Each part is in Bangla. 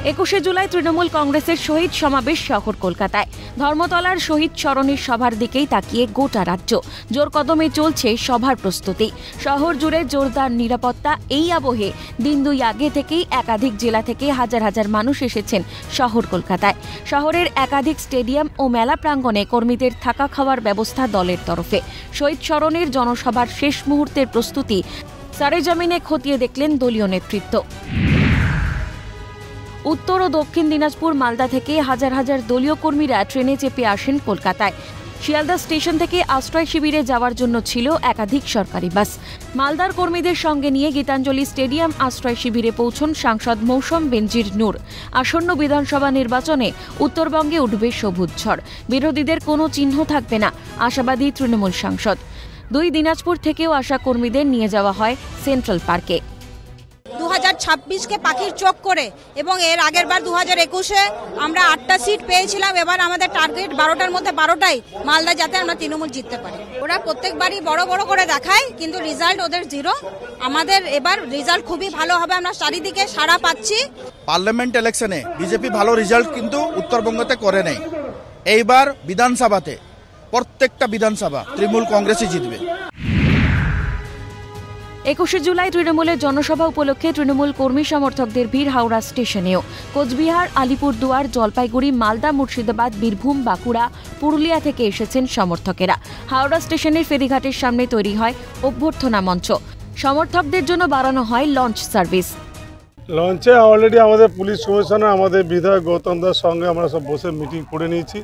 21শে জুলাই তৃণমূল কংগ্রেসের শহীদ সমাবেশ শহর কলকাতায়। ধর্মতলার শহীদ স্মরণের সভার দিকেই তাকিয়ে গোটা রাজ্য। জোর কদমে চলছে সভার প্রস্তুতি। শহর জুড়ে জোরদার নিরাপত্তা। এই আবহে দিন দুই আগে থেকেই একাধিক জেলা থেকে হাজার হাজার মানুষ এসেছেন শহর কলকাতায়। শহরের একাধিক স্টেডিয়াম ও মেলা প্রাঙ্গণে কর্মীদের থাকা খাওয়ার ব্যবস্থা দলের তরফে। শহীদ স্মরণের জনসভার শেষ মুহূর্তের প্রস্তুতি সরেজমিনে খতিয়ে দেখলেন দলীয় নেতৃত্ব। উত্তর ও দক্ষিণ দিনাজপুর, মালদা থেকে হাজার হাজার দলীয় কর্মীরা ট্রেনে চেপে আসেন কলকাতায়। শিয়ালদা স্টেশন থেকে আশ্রয় শিবিরে যাওয়ার জন্য ছিল একাধিক সরকারি বাস। মালদার কর্মীদের সঙ্গে নিয়ে গীতাঞ্জলি স্টেডিয়াম আশ্রয় শিবিরে পৌঁছন সাংসদ মৌসম বেনজির নূর। আসন্ন বিধানসভা নির্বাচনে উত্তরবঙ্গে উঠবে সবুজ ঝড়। বিরোধীদের কোনো চিহ্ন থাকবে না, আশাবাদী তৃণমূল সাংসদ। দুই দিনাজপুর থেকেও আসা কর্মীদের নিয়ে যাওয়া হয় সেন্ট্রাল পার্কে। 2026কে পাখির চোখ করে এবং এর আগের বার 2021-এ আমরা 8টা সিট পেয়েছিলাম। এবার আমাদের টার্গেট 12টার মধ্যে 12টাই মালদা, যাতে আমরা তৃণমূল জিততে পারি। ওরা প্রত্যেকবারই বড় বড় করে দেখায়, কিন্তু রেজাল্ট ওদের জিরো। আমাদের এবার রেজাল্ট খুবই ভালো হবে, আমরা চারিদিকে সাড়া পাচ্ছি। পার্লামেন্ট ইলেকশনে বিজেপি ভালো রেজাল্ট কিন্তু উত্তরবঙ্গতে করে নেই। এইবার বিধানসভাতে প্রত্যেকটা বিধানসভা তৃণমূল কংগ্রেসই জিতবে। 21শে জুলাই তৃণমূলের জনসভা উপলক্ষে তৃণমূল কর্মী সমর্থকদের ভিড় হাওড়া স্টেশনেও। কোচবিহার, আলিপুরদুয়ার, জলপাইগুড়ি, মালদা, মুর্শিদাবাদ, বীরভূম, বাঁকুড়া, পুরুলিয়া থেকে এসেছেন সমর্থকেরা। হাওড়া স্টেশনের ফেরিঘাটের সামনে তৈরি হয় অভ্যর্থনা মঞ্চ। সমর্থকদের জন্য বাড়ানো হয় লঞ্চ সার্ভিস। লঞ্চে অলরেডি আমাদের পুলিশ কমিশনার, আমাদের বিধায়ক গৌতম দার সঙ্গে আমরা সব বসে মিটিং করে নিয়েছি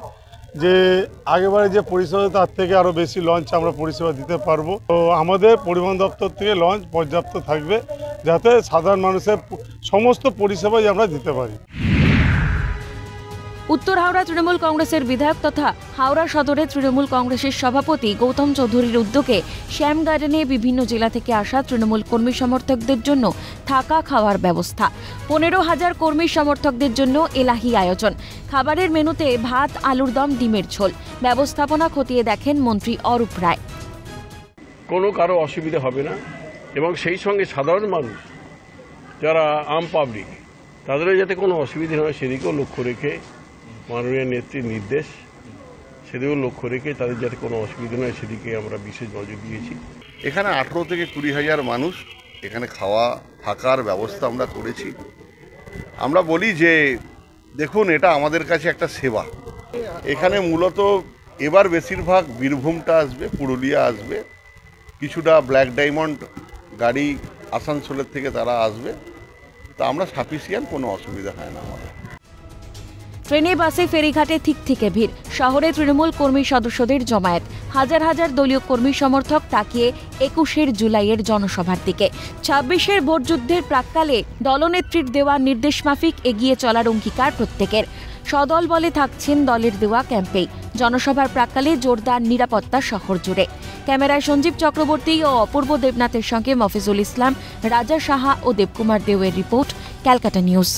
যে আগেবারে যে পরিষেবা তার থেকে আরও বেশি লঞ্চ আমরা পরিষেবা দিতে পারবো। তো আমাদের পরিবহন দপ্তর থেকে লঞ্চ পর্যাপ্ত থাকবে, যাতে সাধারণ মানুষের সমস্ত পরিষেবাই আমরা দিতে পারি। উত্তর হাওড়া তৃণমূল কংগ্রেসের বিধায়ক তথা হাওড়া সদরে তৃণমূল কংগ্রেসের সভাপতি গৌতম চৌধুরীর উদ্যোগে শ্যাম গার্ডেনে বিভিন্ন জেলা থেকে আসা তৃণমূল কর্মী সমর্থকদের জন্য থাকা খাওয়ার ব্যবস্থা। 15,000 কর্মী সমর্থকদের জন্য এলাহি আয়োজন। খাবারের মেনুতে ভাত, আলুর দম, ডিমের ঝোল। ব্যবস্থাপনা খতিয়ে দেখেন মন্ত্রী অরূপ রায়। কোনো কারো অসুবিধা হবে না এবং সেই সঙ্গে সাধারণ মানুষ যারা আম পাবলিক তাদেরও যাতে কোনো অসুবিধা হয় সেদিকেও লক্ষ্য রেখে মাননীয় নেত্রীর নির্দেশ, সেদিকেও লক্ষ্য রেখে তাদের যাতে কোনো অসুবিধা নয় সেদিকে আমরা বিশেষ নজর দিয়েছি। এখানে 18 থেকে 20,000 মানুষ, এখানে খাওয়া থাকার ব্যবস্থা আমরা করেছি। আমরা বলি যে দেখুন, এটা আমাদের কাছে একটা সেবা। এখানে মূলত এবার বেশিরভাগ বীরভূমটা আসবে, পুরুলিয়া আসবে, কিছুটা ব্ল্যাক ডায়মন্ড গাড়ি আসানসোলের থেকে তারা আসবে। তা আমরা সাফিসিয়েন্ট, কোনো অসুবিধা হয় না আমাদের। ট্রেনে, বাসে, ফেরিঘাটে থেকে ভিড়। শহরে তৃণমূল কর্মী সদস্যদের জমায়েত। হাজার হাজার দলীয় কর্মী সমর্থক তাকিয়ে 21শে জুলাইয়ের জনসভার দিকে। 26-এর ভোটযুদ্ধের প্রাক্কালে দলনেত্রীর দেওয়া নির্দেশ মাফিক এগিয়ে চলার অঙ্গীকার প্রত্যেকের। সদল বলে থাকছেন দলের দেওয়া ক্যাম্পেই। জনসভার প্রাক্কালে জোরদার নিরাপত্তা শহর জুড়ে। ক্যামেরায় সঞ্জীব চক্রবর্তী ও অপূর্ব দেবনাথের সঙ্গে মফিজুল ইসলাম, রাজা সাহা ও দেবকুমার দেওয়ের রিপোর্ট, ক্যালকাটা নিউজ।